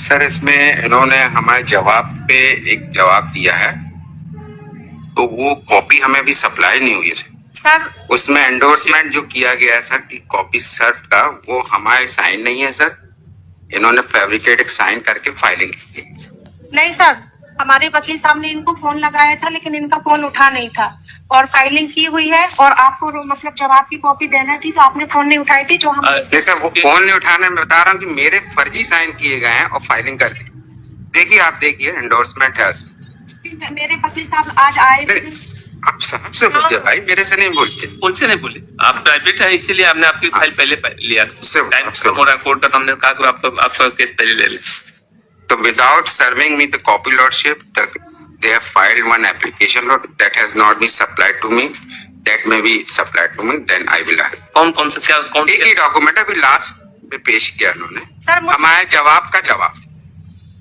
Sir इसमें इन्होंने हमारे जवाब पे एक जवाब दिया है, तो वो कॉपी हमें भी सप्लाई नहीं हुई है सर। उसमें एंडोर्समेंट जो किया गया है सर कि कॉपी सर्व का, वो हमारे साइन नहीं है सर। इन्होंने फैब्रिकेट साइन करके फाइलिंग की है। नहीं सर, हमारे वकील साहब ने इनको फोन लगाया था लेकिन इनका फोन उठा नहीं था और फाइलिंग की हुई है और आपको मतलब जवाब की कॉपी देना थी तो आपने फोन नहीं उठाई थी जो हम नहीं सर, वो फोन नहीं उठाना, मैं बता रहा हूँ कि मेरे फर्जी साइन किए गए हैं और फाइलिंग कर दी। देखिए आप देखिए एंडोर्समेंट है उसमें। मेरे वकील साहब आज आए थे। आप साहब से बोलिए भाई, मेरे से नहीं बोलिए। उनसे नहीं बोले, आप प्राइवेट है इसीलिए हमने आपकी फाइल पहले लिया। कोर्ट का तो हमने कहा कि आपका केस पहले ले लें। So without serving me the copy lordship, they have filed one application lord that has not been supplied to me. That may be supplied to me, then I will have. कौन सा क्या एक ही document अभी last में पेश किया उन्होंने sir. हमारे जवाब का जवाब।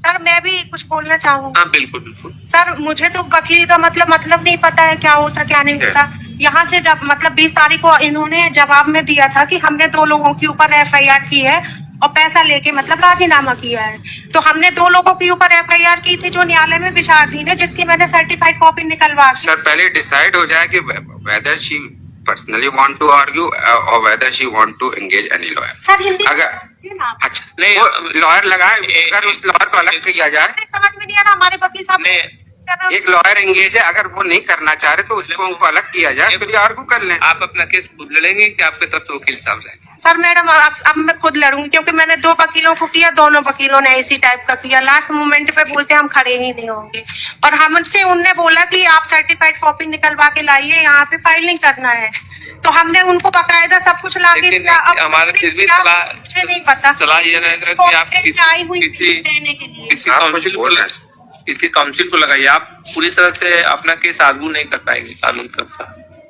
सर मैं भी कुछ बोलना चाहूँगा। हाँ बिल्कुल बिल्कुल। सर मुझे तो वकील का मतलब नहीं पता है क्या होता क्या नहीं होता। यहाँ से जब मतलब 20 तारीख को इन्होंने जवाब में दिया था कि हमने 2 लोगों के ऊपर FIR की है और पैसा लेके मतलब राजीनामा किया है। तो हमने 2 लोगों के ऊपर FIR की थी जो न्यायालय में विचाराधीन है, जिसकी मैंने सर्टिफाइड कॉपी निकलवा। सर पहले डिसाइड हो जाए कि whether she personally want to argue or whether she want to engage any lawyer. Sir Hindi अगर अच्छा नहीं लॉयर लगाए, अगर उस लॉयर को अलग किया जाए, समझ में नहीं आ रहा। हमारे वकील साहब ने एक लॉयर एंगेज है, अगर वो नहीं करना चाह रहे तो उसको उनको अलग किया जाए, फिर आर्गू कर लें। आप अपना केस खुद लड़ेंगे कि आपके तरफ तो वकील साहब जाएंगे? सर मैडम अब मैं खुद लड़ूंगी क्योंकि मैंने 2 वकीलों को किया, दोनों वकीलों ने इसी टाइप का किया। लास्ट मोमेंट पे बोलते हम खड़े ही नहीं होंगे और हमसे उनने बोला कि आप सर्टिफाइड कॉपी निकलवा के लाइए, यहाँ पे फाइलिंग करना है। तो हमने उनको बकायदा सब कुछ ला के दिया। अब हमारा फिर भी मुझे नहीं पता, सलाह ये रहेगा कि आप आई हुई देने के लिए किसी काउंसिल को लगाइए। आप पूरी तरह से अपना केस आर्गू नहीं कर पाएंगे कानून का।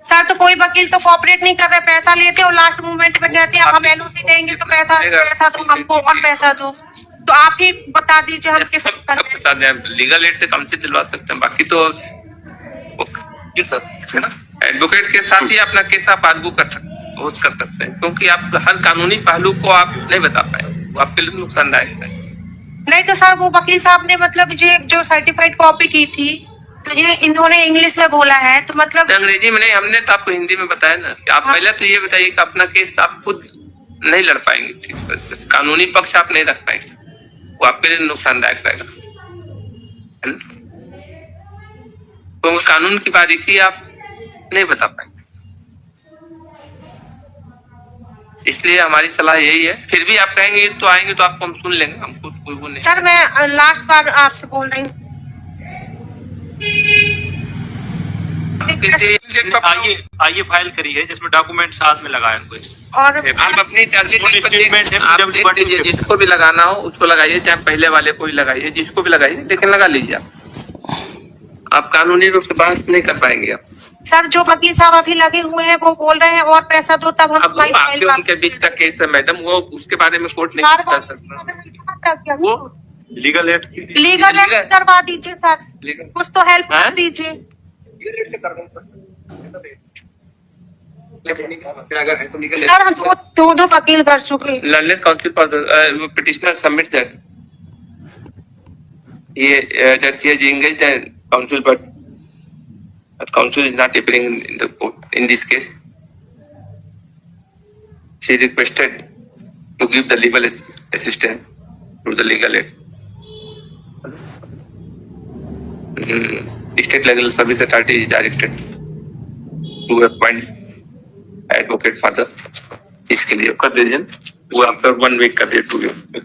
सर तो कोई वकील तो कोऑपरेट नहीं कर रहे, पैसा लेते और लास्ट मोमेंट पे कहते हैं हम NOC देंगे तो पैसा दो हमको और पैसा दो। तो आप ही बता दीजिए हम किस बता दें, लीगल एड से कम से दिलवा सकते हैं, बाकी तो एडवोकेट के साथ ही अपना केस आप आर्गू कर सकते हैं, क्योंकि आप हर कानूनी पहलू को आप नहीं बता पाए, वो आपके लिए नुकसानदायक है। नहीं तो सर वो वकील साहब ने मतलब जो सर्टिफाइड कॉपी की थी तो ये इन्होंने इंग्लिश में बोला है, तो मतलब अंग्रेजी में नहीं, हमने तो आपको हिंदी में बताया ना कि आप पहले तो ये बताइए कि अपना केस आप खुद नहीं लड़ पाएंगे, ठीक, कानूनी पक्ष आप नहीं रख पाएंगे, वो आपके लिए नुकसानदायक रहेगा। तो कानून की बारीकी आप नहीं बता पाएंगे, इसलिए हमारी सलाह यही है। फिर भी आप कहेंगे तो आएंगे तो आपको हम सुन लेंगे, हमको कोई वो नहीं। सर मैं लास्ट बार आपसे बोल रही हूँ, आइए फाइल करी है जिसमें डॉक्यूमेंट साथ में लगाए कोई, और आप अपनी जिसको भी लगाना हो उसको लगाइए, चाहे पहले वाले को ही लगाइए, जिसको भी लगाइए, लेकिन लगा लीजिए। आप कानूनी रूप से बहस नहीं कर पाएंगे। आप सर जो वकील साहब अभी लगे हुए हैं वो बोल रहे हैं और पैसा दो तब हम आपके उनके बीच का केस है मैडम, वो उसके बारे में कोर्ट नहीं कर सकता। वो लीगल एड करवा दीजिए सर, कुछ तो हेल्प कर दीजिए। सर हम दो वकील कर चुके। Learned council for petitioner submit that ये engaged counsel, but counsel is not appearing in the court in this case. She requested to give the legal assistance to the legal aid. State Legal Service Authority is directed to appoint advocate father. इसके लिए कर दीजिए, वो after 1 week कर दे 2 week.